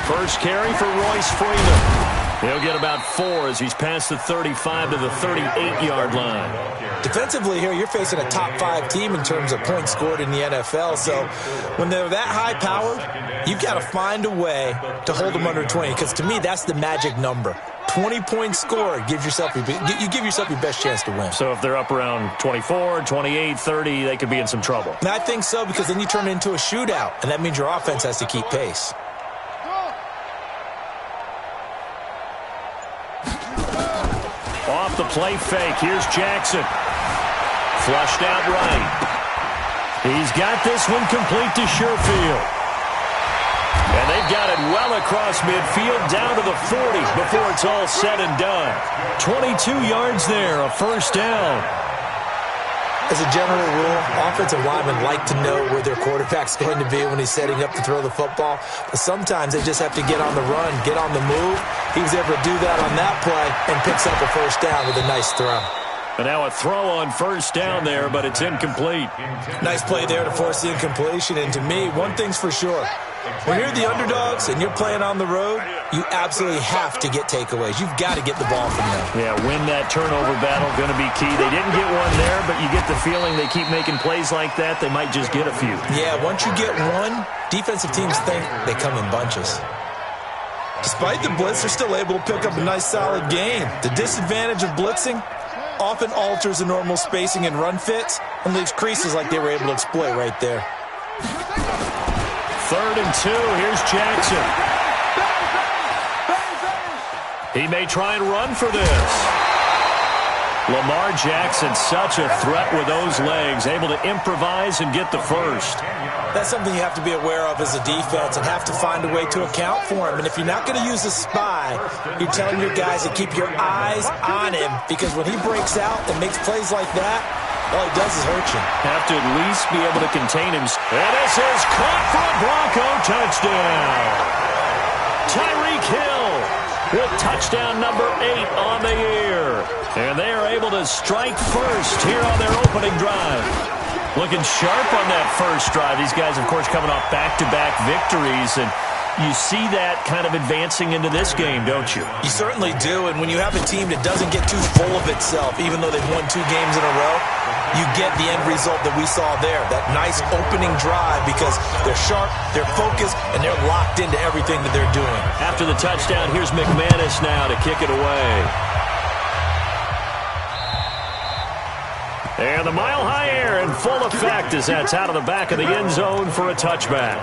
First carry for Royce Freeman. He'll get about 4 as he's past the 35 to the 38-yard line. Defensively here, you're facing a top 5 team in terms of points scored in the NFL. So when they're that high-powered, you've got to find a way to hold them under 20. Because to me, that's the magic number. 20 points scored, you give yourself your best chance to win. So if they're up around 24, 28, 30, they could be in some trouble. And I think so, because then you turn it into a shootout, and that means your offense has to keep pace. Off the play fake, here's Jackson. Flushed out right. He's got this one complete to Sherfield. And they've got it well across midfield down to the 40 before it's all said and done. 22 yards there, a first down. As a general rule, offensive linemen like to know where their quarterback's going to be when he's setting up to throw the football. But sometimes they just have to get on the run, get on the move. He was able to do that on that play and picks up a first down with a nice throw. And now a throw on first down there, but it's incomplete. Nice play there to force the incompletion. And to me, one thing's for sure. When you're the underdogs and you're playing on the road, you absolutely have to get takeaways. You've got to get the ball from them. Yeah, win that turnover battle, going to be key. They didn't get one there, but you get the feeling they keep making plays like that, they might just get a few. Yeah, once you get one, defensive teams think they come in bunches. Despite the blitz, they're still able to pick up a nice, solid gain. The disadvantage of blitzing often alters the normal spacing and run fits and leaves creases like they were able to exploit right there. 3rd and 2, here's Jackson. He may try and run for this. Lamar Jackson, such a threat with those legs, able to improvise and get the first. That's something you have to be aware of as a defense and have to find a way to account for him. And if you're not going to use a spy, you're telling your guys to keep your eyes on him, because when he breaks out and makes plays like that, all he does is hurt you. Have to at least be able to contain him. And this is caught for a Bronco touchdown. Tyreek Hill with touchdown number 8 on the year. And they are able to strike first here on their opening drive. Looking sharp on that first drive. These guys, of course, coming off back-to-back victories, and you see that kind of advancing into this game, don't you? You certainly do, and when you have a team that doesn't get too full of itself, even though they've won 2 games in a row, you get the end result that we saw there, that nice opening drive, because they're sharp, they're focused, and they're locked into everything that they're doing. After the touchdown, here's McManus now to kick it away. And the mile-high air in full effect as that's out of the back of the end zone for a touchback.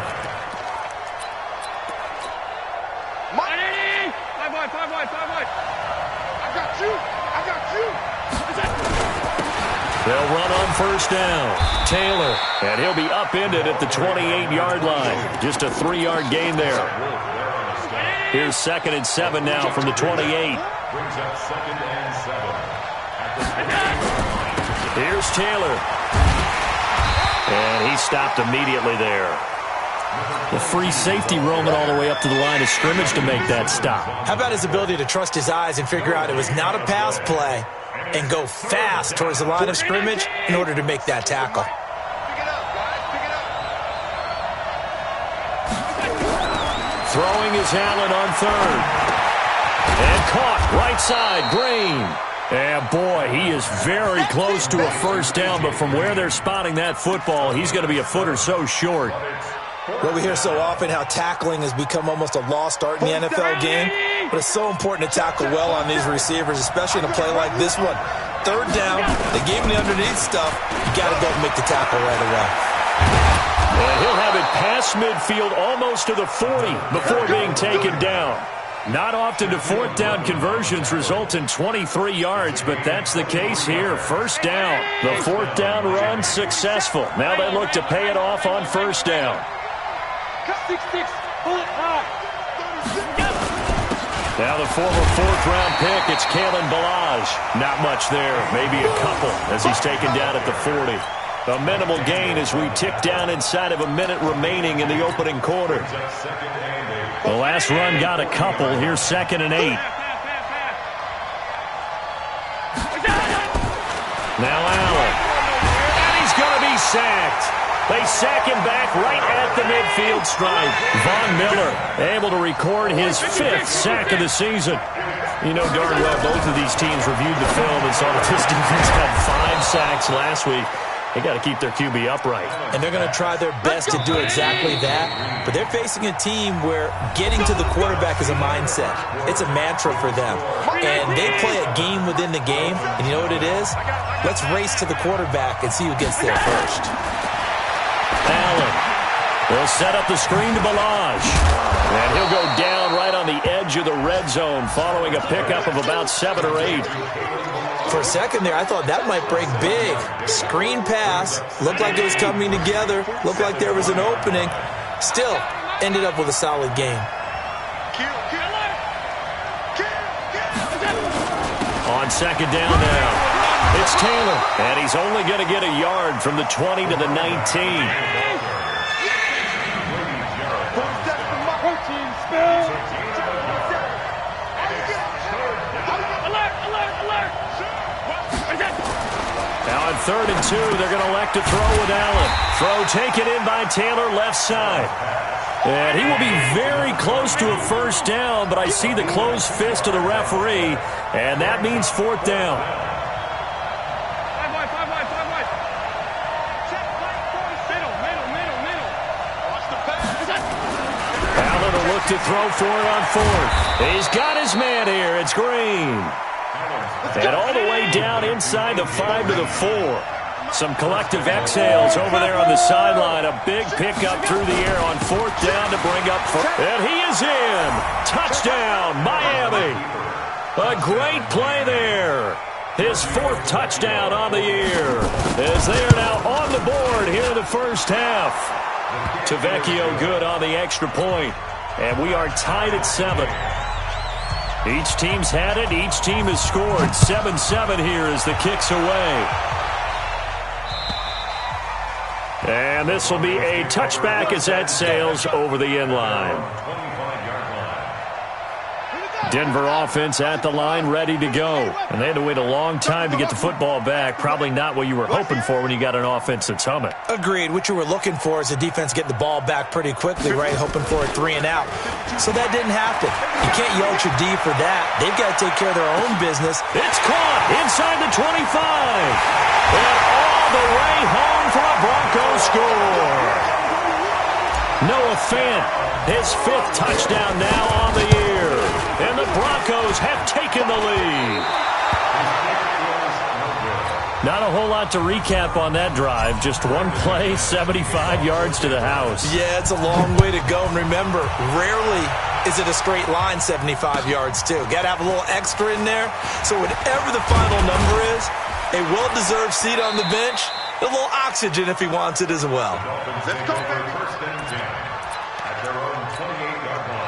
They'll run on first down. Taylor, and he'll be upended at the 28-yard line. Just a 3-yard gain there. Here's 2nd and 7 now from the 28. Here's Taylor. And he stopped immediately there. The free safety roaming all the way up to the line of scrimmage to make that stop. How about his ability to trust his eyes and figure out it was not a pass play and go fast towards the line of scrimmage in order to make that tackle. Throwing is Allen on 3rd. And caught right side, Green. And boy, he is very close to a first down, but from where they're spotting that football, he's going to be a foot or so short. Well, we hear so often how tackling has become almost a lost art in the NFL game, but it's so important to tackle well on these receivers, especially in a play like this one. 3rd down, they gave him the underneath stuff. You got to go and make the tackle right away. And he'll have it past midfield almost to the 40 before being taken down. Not often do 4th down conversions result in 23 yards, but that's the case here. First down. The 4th down run successful. Now they look to pay it off on first down. Now the former 4th-round pick, it's Kalen Ballage. Not much there, maybe a couple as he's taken down at the 40. A minimal gain as we tick down inside of a minute remaining in the opening quarter. The last run got a couple. Here's 2nd and 8. Now Allen. And he's going to be sacked. They sack him back right at the midfield stripe. Von Miller able to record his 5th sack of the season. You know darn well both of these teams reviewed the film and saw that this defense had 5 sacks last week. They got to keep their QB upright. And they're going to try their best to do exactly that. But they're facing a team where getting to the quarterback is a mindset. It's a mantra for them. And they play a game within the game. And you know what it is? Let's race to the quarterback and see who gets there first. Allen will set up the screen to Balaj. And he'll go down right on the edge of the red zone following a pickup of about 7 or 8. For a second there, I thought that might break big. Screen pass. Looked like it was coming together. Looked like there was an opening. Still, ended up with a solid game. On 2nd down now, it's Taylor. And he's only going to get a yard from the 20 to the 19. Now on 3rd and 2, they're going to elect to throw with Allen. Throw taken in by Taylor, left side. And he will be very close to a first down, but I see the closed fist of the referee, and that means 4th down. Allen will look to throw for it on 4th. He's got his man here. It's Green. And all the way down inside the 5 to the 4. Some collective exhales over there on the sideline. A big pickup through the air on 4th down to bring up. And he is in. Touchdown, Miami. A great play there. His 4th touchdown on the year. As they are now on the board here in the first half. Tavecchio good on the extra point. And we are tied at 7. Each team's had it. Each team has scored. 7-7 here as the kick's away. And this will be a touchback as that sails over the end line. Denver offense at the line, ready to go. And they had to wait a long time to get the football back. Probably not what you were hoping for when you got an offense that's humming. Agreed. What you were looking for is the defense getting the ball back pretty quickly, right? Hoping for a 3 and out. So that didn't happen. You can't yell at your D for that. They've got to take care of their own business. It's caught inside the 25. And all the way home for a Broncos score. Noah Fant, his 5th touchdown now on the year. And the Broncos have taken the lead. Not a whole lot to recap on that drive. Just one play, 75 yards to the house. Yeah, it's a long way to go. And remember, rarely is it a straight line 75 yards, too. Got to have a little extra in there. So whatever the final number is, a well-deserved seat on the bench, a little oxygen if he wants it as well. Let's go, baby. First and 10 at their own 28-yard line.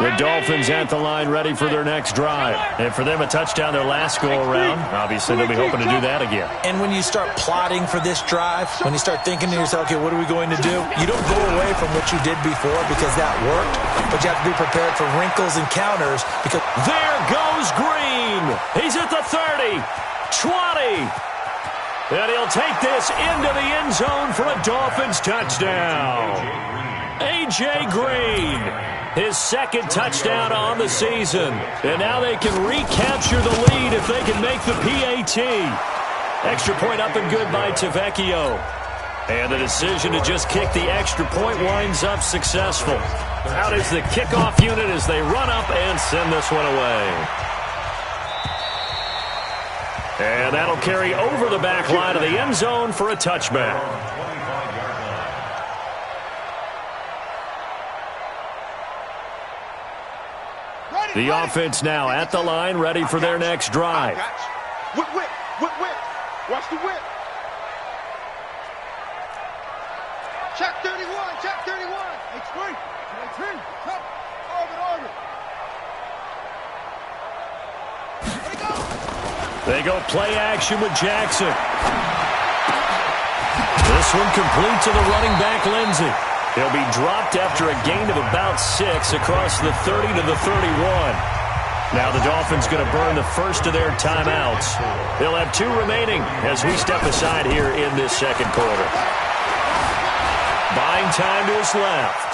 The Dolphins at the line, ready for their next drive. And for them, a touchdown their last go-around. Obviously, they'll be hoping to do that again. And when you start plotting for this drive, when you start thinking to yourself, okay, what are we going to do? You don't go away from what you did before because that worked, but you have to be prepared for wrinkles and counters because there goes Green. He's at the 30, 20. And he'll take this into the end zone for a Dolphins touchdown. A.J. Green, his 2nd touchdown on the season. And now they can recapture the lead if they can make the PAT. Extra point up and good by Tavecchio. And the decision to just kick the extra point winds up successful. Out is the kickoff unit as they run up and send this one away. And that'll carry over the back line of the end zone for a touchback. The offense now at the line, ready for their next drive. Whip. Watch the whip. Check 31. It's free. Orbit. They go play action with Jackson. This one complete to the running back, Lindsey. He'll be dropped after a gain of about 6 across the 30 to the 31. Now the Dolphins going to burn the first of their timeouts. They'll have 2 remaining as we step aside here in this second quarter. Buying time to his left.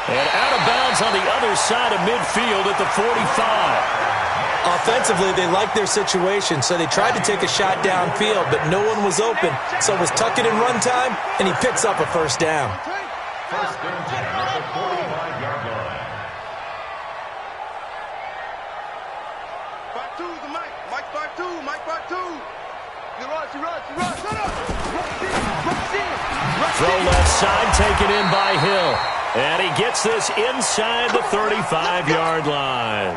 And out of bounds on the other side of midfield at the 45. Offensively, they liked their situation, so they tried to take a shot downfield, but no one was open. So it was tuck it in run time, and he picks up a first down. First and 10 at the 45-yard line. Part 2's the Mike. Mike part 2. Mike part 2. He rush. Throw left side, taken in by Hill. And he gets this inside the 35-yard line.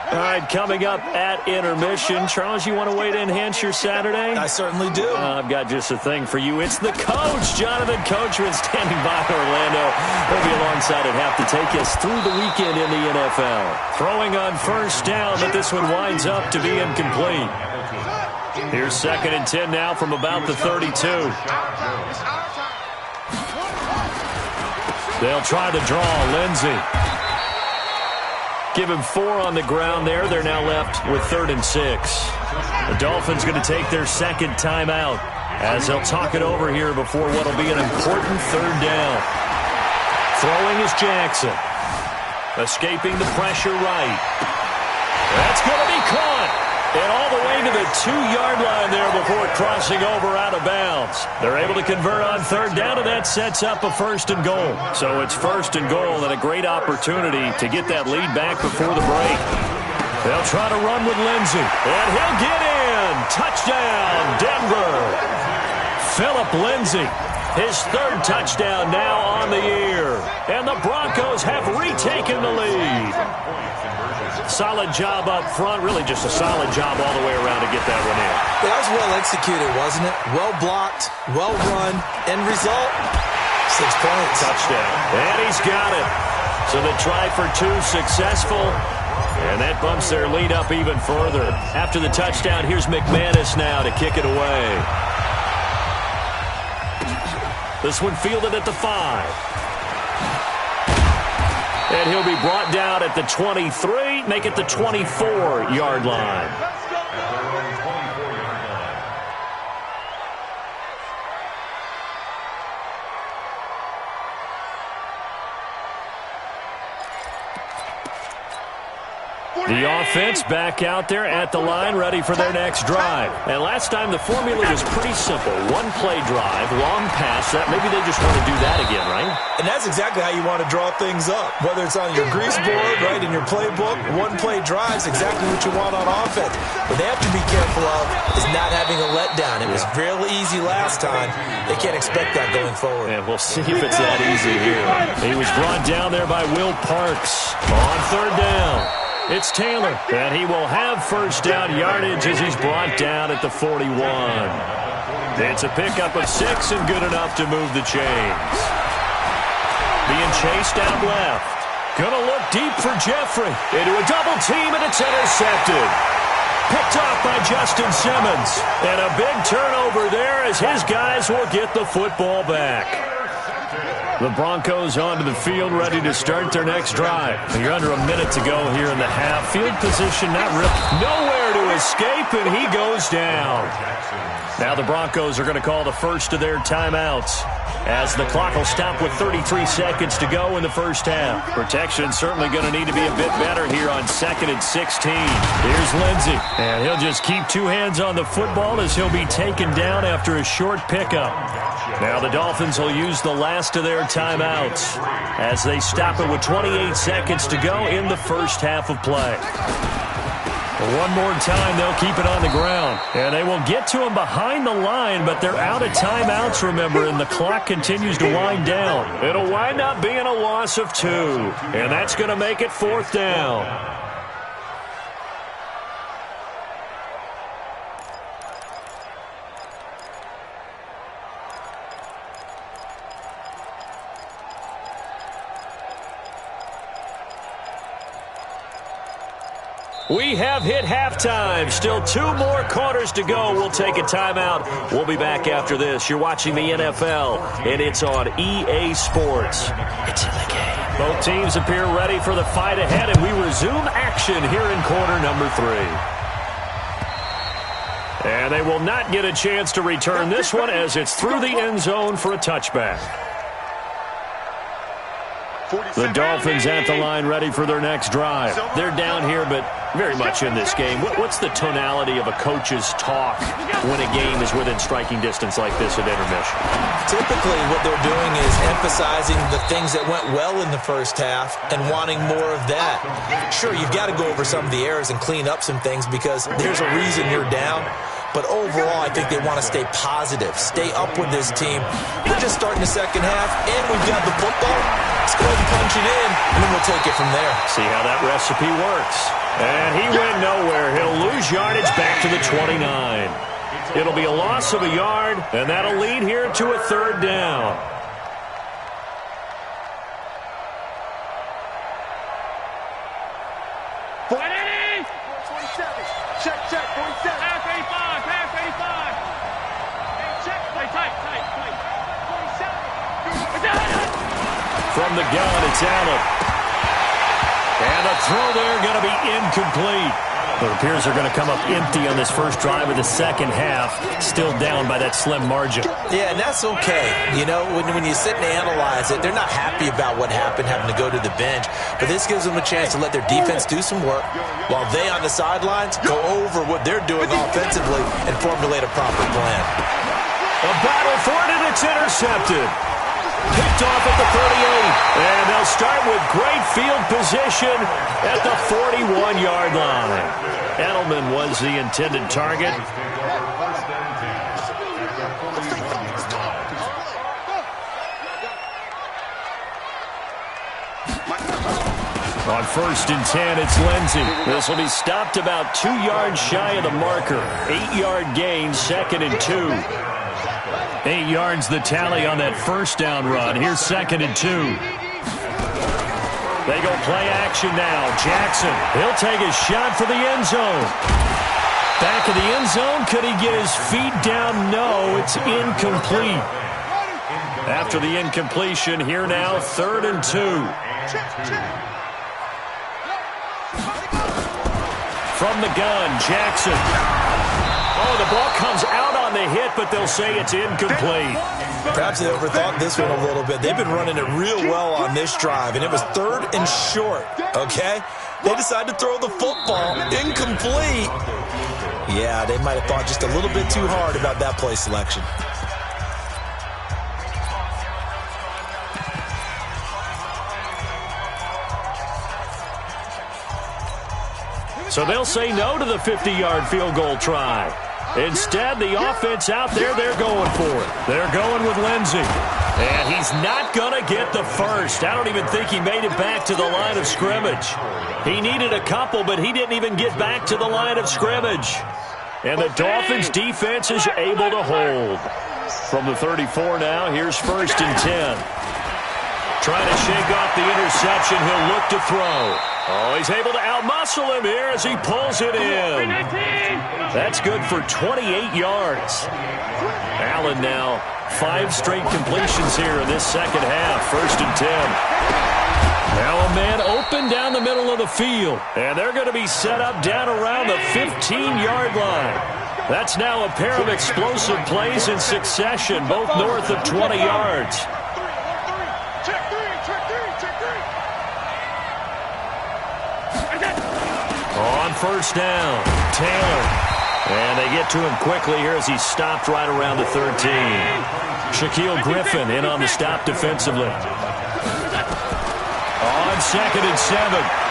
All right, coming up at intermission. Charles, you want to wait to enhance your Saturday? I certainly do. I've got just a thing for you. It's the coach, Jonathan Coachman, standing by Orlando. He'll be alongside at half to take us through the weekend in the NFL. Throwing on first down, but this one winds up to be incomplete. Here's 2nd and 10 now from about the 32. They'll try to draw Lindsey. Give him 4 on the ground there. They're now left with 3rd and 6. The Dolphins going to take their second timeout as they'll talk it over here before what will be an important 3rd down. Throwing is Jackson. Escaping the pressure right. That's going to be caught. And all the way to the 2-yard line there before crossing over out of bounds. They're able to convert on 3rd down, and that sets up a 1st and goal. So it's 1st and goal and a great opportunity to get that lead back before the break. They'll try to run with Lindsey, and he'll get in. Touchdown, Denver. Phillip Lindsey, his 3rd touchdown now on the year. And the Broncos have retaken the lead. Solid job up front, really just a solid job all the way around to get that one in. That was well executed, wasn't it? Well blocked, well run, end result, 6 points. Touchdown. And he's got it. So the try for 2 successful, and that bumps their lead up even further. After the touchdown, here's McManus now to kick it away. This one fielded at the 5. And he'll be brought down at the 23, make it the 24-yard line. The offense back out there at the line, ready for their next drive. And last time the formula was pretty simple. 1-play drive, long pass. Maybe they just want to do that again, right? And that's exactly how you want to draw things up. Whether it's on your grease board, right, in your playbook, 1-play drive is exactly what you want on offense. What they have to be careful of is not having a letdown. It was real easy last time. They can't expect that going forward. And we'll see if it's that easy here. He was brought down there by Will Parks on 3rd down. It's Taylor, and he will have 1st down yardage as he's brought down at the 41. It's a pickup of 6 and good enough to move the chains. Being chased out left. Gonna look deep for Jeffrey. Into a double team, and it's intercepted. Picked off by Justin Simmons. And a big turnover there as his guys will get the football back. The Broncos onto the field, ready to start their next drive. You're under a minute to go here in the half. Field position not real. Nowhere to escape, and he goes down. Now the Broncos are going to call the first of their timeouts as the clock will stop with 33 seconds to go in the first half. Protection certainly going to need to be a bit better here on 2nd and 16. Here's Lindsey, and he'll just keep 2 hands on the football as he'll be taken down after a short pickup. Now the Dolphins will use the last of their timeouts as they stop it with 28 seconds to go in the first half of play. One more time, they'll keep it on the ground. And they will get to him behind the line, but they're out of timeouts, remember, and the clock continues to wind down. It'll wind up being a loss of 2, and that's going to make it 4th down. We have hit halftime. Still 2 more quarters to go. We'll take a timeout. We'll be back after this. You're watching the NFL, and it's on EA Sports. It's in the game. Both teams appear ready for the fight ahead, and we resume action here in quarter number 3. And they will not get a chance to return this one as it's through the end zone for a touchback. The Dolphins at the line ready for their next drive. They're down here, but very much in this game. What's the tonality of a coach's talk when a game is within striking distance like this at intermission? Typically, what they're doing is emphasizing the things that went well in the first half and wanting more of that. Sure, you've got to go over some of the errors and clean up some things because there's a reason you're down. But overall, I think they want to stay positive, stay up with this team. We're just starting the second half, and we've got the football. Let's go ahead and punch it in, and then we'll take it from there. See how that recipe works. And he went nowhere. He'll lose yardage back to the 29. It'll be a loss of a yard, and that'll lead here to a 3rd down. From the gun, it's Allen. And the throw there going to be incomplete. It appears they're going to come up empty on this first drive of the second half, still down by that slim margin. Yeah, and that's okay. You know, when you sit and analyze it, they're not happy about what happened, having to go to the bench. But this gives them a chance to let their defense do some work while they on the sidelines go over what they're doing offensively and formulate a proper plan. A battle for it, and it's intercepted. Picked off at the 38, and they'll start with great field position at the 41-yard line. Edelman was the intended target. On 1st and 10, it's Lindsey. This will be stopped about 2 yards shy of the marker. 8-yard gain, 2nd and 2. 8 yards the tally on that first down run. Here's 2nd and 2. They go play action now. Jackson, he'll take a shot for the end zone. Back of the end zone. Could he get his feet down? No, it's incomplete. After the incompletion, here now, 3rd and 2. From the gun, Jackson. Oh, the ball comes out on the hit, but they'll say it's incomplete. Perhaps they overthought this one a little bit. They've been running it real well on this drive, and it was 3rd and short, okay? They decided to throw the football incomplete. Yeah, they might have thought just a little bit too hard about that play selection. So they'll say no to the 50-yard field goal try. Instead, the offense out there, they're going for it. They're going with Lindsey. And he's not going to get the first. I don't even think he made it back to the line of scrimmage. He needed a couple, but he didn't even get back to the line of scrimmage. And the Dolphins' defense is able to hold. From the 34 now, here's 1st and 10. Trying to shake off the interception. He'll look to throw. Oh, he's able to outmuscle him here as he pulls it in. That's good for 28 yards. Allen now, 5 straight completions here in this second half. 1st and 10. Now a man open down the middle of the field. And they're going to be set up down around the 15-yard line. That's now a pair of explosive plays in succession, both north of 20 yards. On 1st down, Taylor. And they get to him quickly here as he's stopped right around the 13. Shaquille Griffin in on the stop defensively. On 2nd and 7,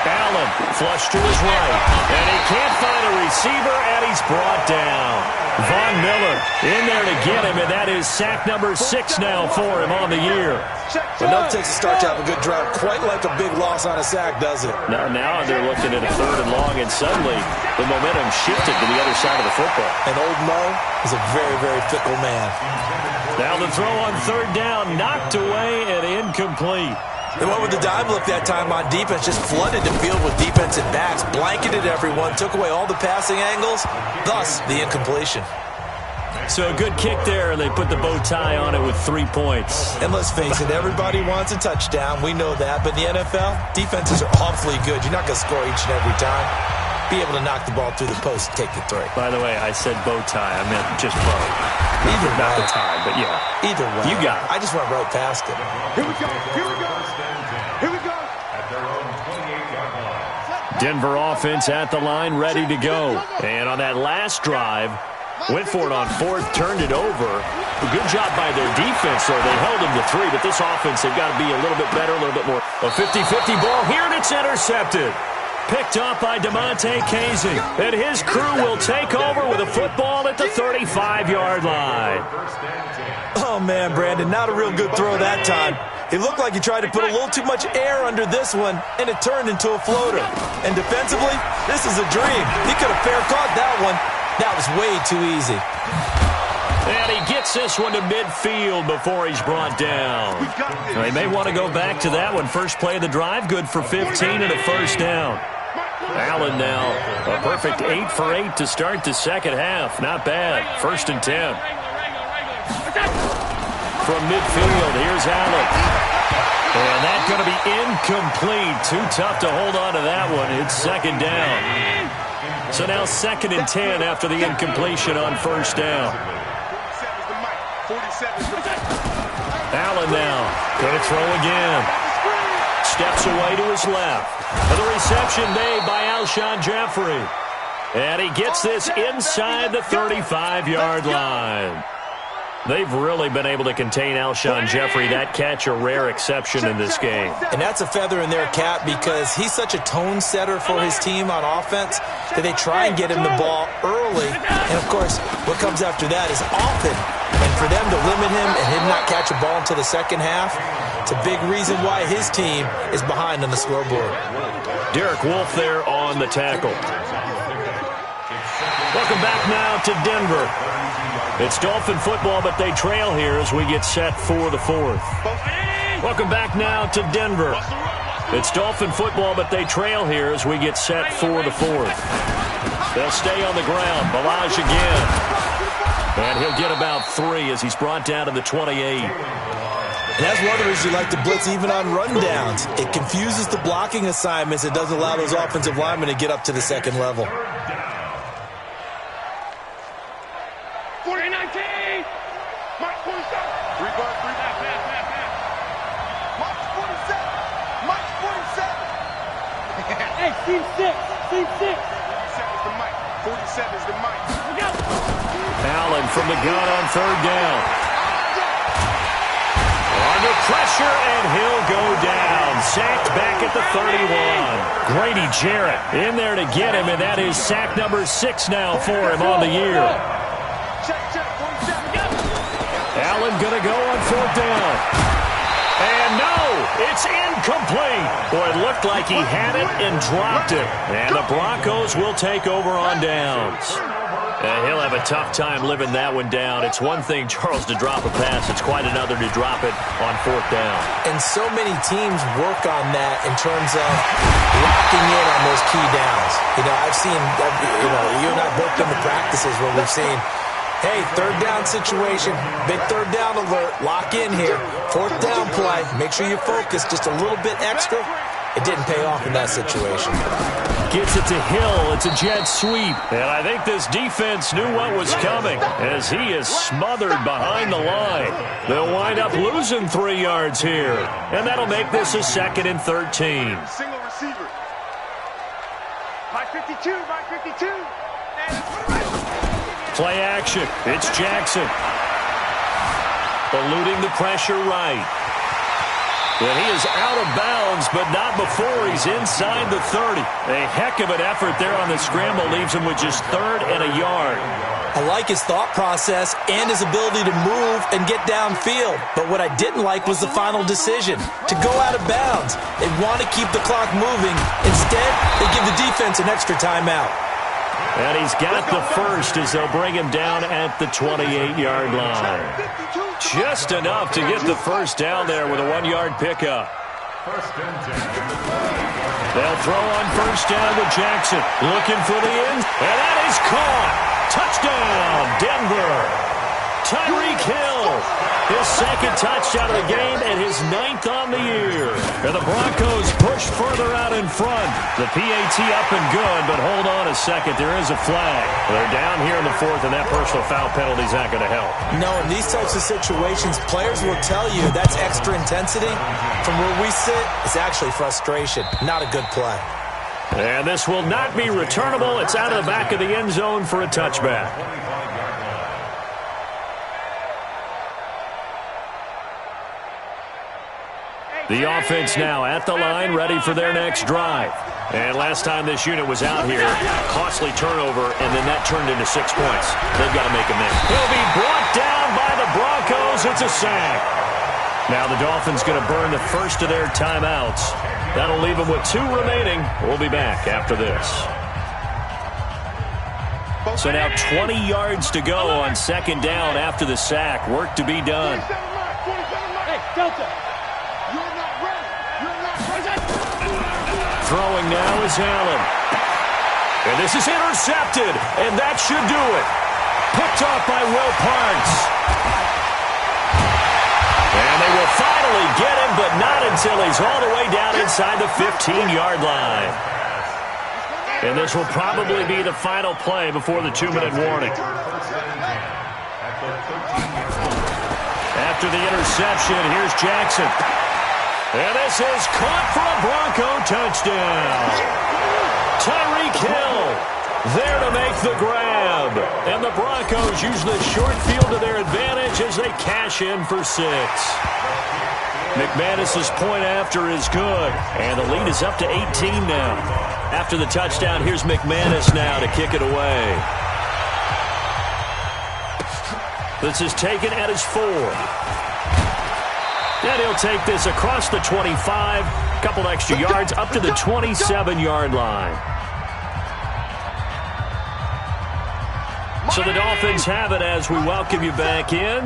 Allen flush to his right. And he can't find a receiver, and he's brought down. Von Miller in there to get him, and that is sack number 6 now for him on the year. But no takes a start to have a good drive. Quite like a big loss on a sack, does it? Now they're looking at a 3rd and long, and suddenly the momentum shifted to the other side of the football. And old Mo is a very, very fickle man. Now the throw on 3rd down, knocked away and incomplete. They went with the dime look that time on defense, just flooded the field with defensive backs, blanketed everyone, took away all the passing angles, thus the incompletion. So a good kick there, and they put the bow tie on it with 3 points. And let's face it, everybody wants a touchdown. We know that. But in the NFL, defenses are awfully good. You're not going to score each and every time. Be able to knock the ball through the post and take the three. By the way, I said bow tie. I meant just bow. Either way. Not the tie, but yeah. Either way. You got it. I just went right past it. Here we go. Here we go. Here we go. At their own 28-yard line. Denver offense at the line, ready to go. And on that last drive, went for it on fourth, turned it over. A good job by their defense, though. They held them to 3, but this offense, they've got to be a little bit better, a little bit more. A 50-50 ball here, and it's intercepted. Picked off by Psn-Cozy. And his crew will take over with a football at the 35-yard line. Oh, man, Brandon, not a real good throw that time. It looked like he tried to put a little too much air under this one, and it turned into a floater. And defensively, this is a dream. He could have fair caught that one. That was way too easy. And he gets this one to midfield before he's brought down. They may want to go back to that one. First play of the drive, good for 15 and a first down. Allen now, a perfect 8 for 8 to start the second half. Not bad. 1st and 10. From midfield, here's Allen. And that's going to be incomplete. Too tough to hold on to that one. It's second down. So now 2nd and 10 after the incompletion on first down. Allen now going to throw again. Steps away to his left. And the reception made by Alshon Jeffrey. And he gets this inside the 35-yard line. They've really been able to contain Alshon Jeffrey. That catch a rare exception in this game. And that's a feather in their cap because he's such a tone setter for his team on offense that they try and get him the ball early. And, of course, what comes after that is often. And for them to limit him and him not catch a ball until the second half, it's a big reason why his team is behind on the scoreboard. Derek Wolfe there on the tackle. Welcome back now to Denver. It's Dolphin football, but they trail here as we get set for the 4th. Welcome back now to Denver. It's Dolphin football, but they trail here as we get set for the 4th. They'll stay on the ground. Balaj again. And he'll get about 3 as he's brought down to the 28. And that's one of the reasons you like to blitz even on rundowns. It confuses the blocking assignments. It doesn't allow those offensive linemen to get up to the second level. 40-19. Mark 47. 3 guard, 3 back. Mark 47. Mark 47. Hey, team 6. Team 6. 47 is the mic. 47 is the mic. We go. Allen from the gun on 3rd down. Under pressure, and he'll go down. Sacked back at the 31. Grady Jarrett in there to get him, and that is sack number 6 now for him on the year. Allen going to go on 4th down. And no, it's incomplete. Boy, it looked like he had it and dropped it. And the Broncos will take over on downs. He'll have a tough time living that one down. It's one thing, Charles, to drop a pass. It's quite another to drop it on 4th down. And so many teams work on that in terms of locking in on those key downs. You know, I've seen, you and I both been to practices where we've seen, hey, 3rd down situation, big 3rd down alert, lock in here, 4th down play, make sure you focus just a little bit extra. It didn't pay off in that situation. Gets it to Hill. It's a jet sweep. And I think this defense knew what was coming as he is smothered behind the line. They'll wind up losing 3 yards here. And that'll make this a 2nd and 13. Single receiver. Mike 52. Mike 52. Play action. It's Jackson. Eluding the pressure right. And he is out of bounds, but not before he's inside the 30. A heck of an effort there on the scramble. Leaves him with just 3rd and a yard. I like his thought process and his ability to move and get downfield. But what I didn't like was the final decision, to go out of bounds. They want to keep the clock moving. Instead, they give the defense an extra timeout. And he's got the first as they'll bring him down at the 28-yard line. Just enough to get the first down there with a 1-yard pickup. First and 10. They'll throw on first down with Jackson. Looking for the end. And that is caught. Touchdown, Denver. Tyreek Hill, his second touchdown of the game and his 9th on the year. And the Broncos push further out in front. The PAT up and good, but hold on a second. There is a flag. They're down here in the 4th, and that personal foul penalty is not going to help. No, in these types of situations, players will tell you that's extra intensity. From where we sit, it's actually frustration. Not a good play. And this will not be returnable. It's out of the back of the end zone for a touchback. The offense now at the line, ready for their next drive. And last time this unit was out here, costly turnover, and then that turned into 6 points. They've got to make a miss. He'll be brought down by the Broncos. It's a sack. Now the Dolphins going to burn the first of their timeouts. That'll leave them with 2 remaining. We'll be back after this. So now 20 yards to go on second down after the sack. Work to be done. Hey, Delta. Throwing now is Allen. And this is intercepted, and that should do it. Picked off by Will Parks. And they will finally get him, but not until he's all the way down inside the 15-yard line. And this will probably be the final play before the 2-minute warning. After the interception, here's Jackson. And this is caught for a Bronco touchdown. Tyreek Hill there to make the grab. And the Broncos use the short field to their advantage as they cash in for 6. McManus's point after is good. And the lead is up to 18 now. After the touchdown, here's McManus now to kick it away. This is taken at his 4. And he'll take this across the 25, a couple extra yards, up to the 27-yard line. So the Dolphins have it as we welcome you back in.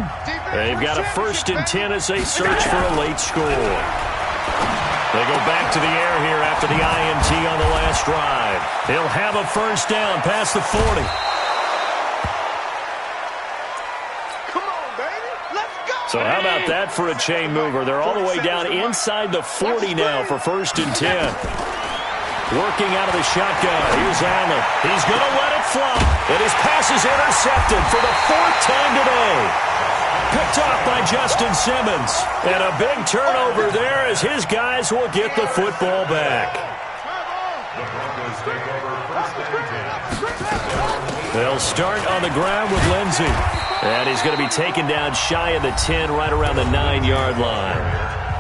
They've got a 1st and 10 as they search for a late score. They go back to the air here after the INT on the last drive. He'll have a first down past the 40. So how about that for a chain mover? They're all the way down inside the 40 now for 1st and 10. Working out of the shotgun. Here's Allen. He's going to let it fly. And his pass is intercepted for the 4th time today. Picked off by Justin Simmons. And a big turnover there as his guys will get the football back. The Broncos take over 1st and 10. They'll start on the ground with Lindsey. And he's going to be taken down shy of the 10, right around the 9-yard line.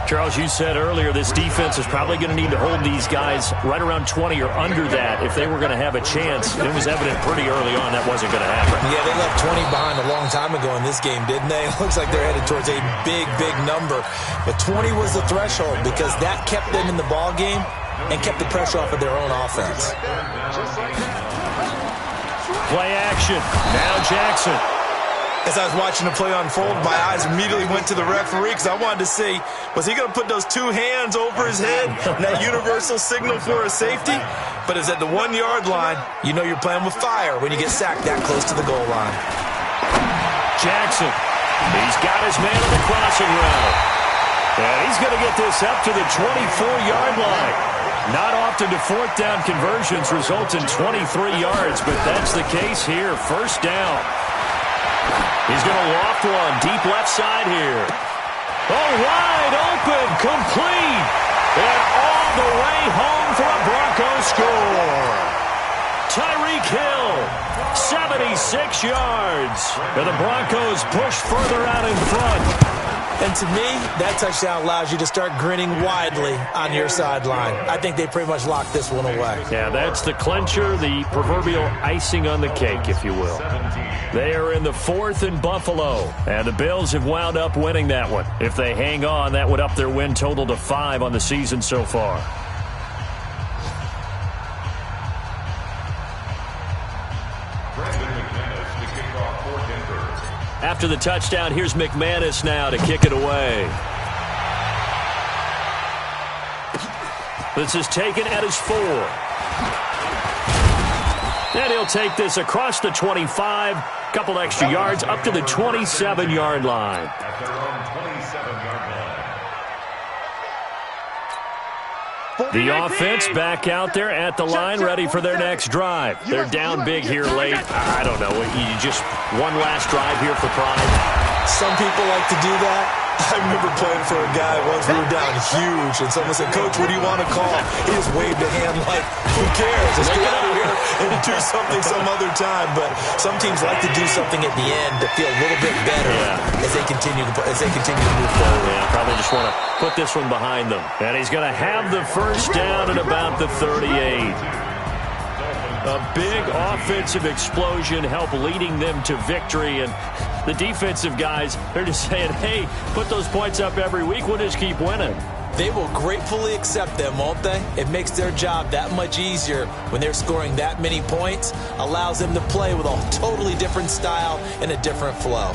Charles, you said earlier this defense is probably going to need to hold these guys right around 20 or under that if they were going to have a chance. It was evident pretty early on that wasn't going to happen. Yeah, they left 20 behind a long time ago in this game, didn't they? It looks like they're headed towards a big, big number. But 20 was the threshold because that kept them in the ball game and kept the pressure off of their own offense. Play action. Now Jackson. As I was watching the play unfold, my eyes immediately went to the referee because I wanted to see, was he going to put those 2 hands over his head and that universal signal for a safety? But it's at the 1-yard line. You know you're playing with fire when you get sacked that close to the goal line. Jackson. He's got his man on the crossing route. And he's going to get this up to the 24-yard line. Not often do 4th down conversions result in 23 yards, but that's the case here. First down. He's going to loft one deep left side here. Oh, wide open, complete. And all the way home for a Broncos score. Tyreek Hill, 76 yards. And the Broncos push further out in front. And to me, that touchdown allows you to start grinning widely on your sideline. I think they pretty much locked this one away. Yeah, that's the clincher, the proverbial icing on the cake, if you will. They are in the 4th in Buffalo, and the Bills have wound up winning that one. If they hang on, that would up their win total to 5 on the season so far. After the touchdown, here's McManus now to kick it away. This is taken at his 4. And he'll take this across the 25, couple extra yards up to the 27-yard line. At their own 27-yard line. The offense back out there at the line, ready for their next drive. They're down big here late. I don't know. You just one last drive here for pride. Some people like to do that. I remember playing for a guy once. We were down huge, and someone said, "Coach, what do you want to call?" He just waved a hand like, "Who cares? Let's get out of here and do something some other time." But some teams like to do something at the end to feel a little bit better as they continue to move forward. Yeah, probably just want to put this one behind them. And he's going to have the first down at about the 38. A big offensive explosion helped leading them to victory, and the defensive guys, they're just saying, hey, put those points up every week, we'll just keep winning. They will gratefully accept them, won't they? It makes their job that much easier when they're scoring that many points, allows them to play with a totally different style and a different flow.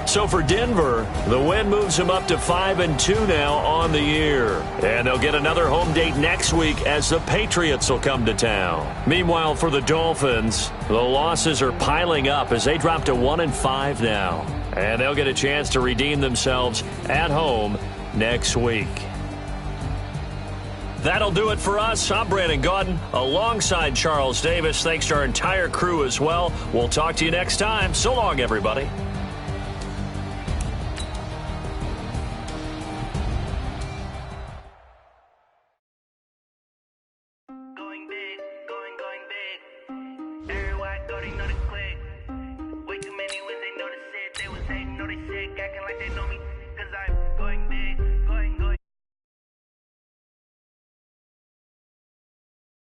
So for Denver, the win moves them up to 5-2 now on the year. And they'll get another home date next week as the Patriots will come to town. Meanwhile, for the Dolphins, the losses are piling up as they drop to 1-5 now. And they'll get a chance to redeem themselves at home next week. That'll do it for us. I'm Brandon Gaudin alongside Charles Davis. Thanks to our entire crew as well. We'll talk to you next time. So long, everybody.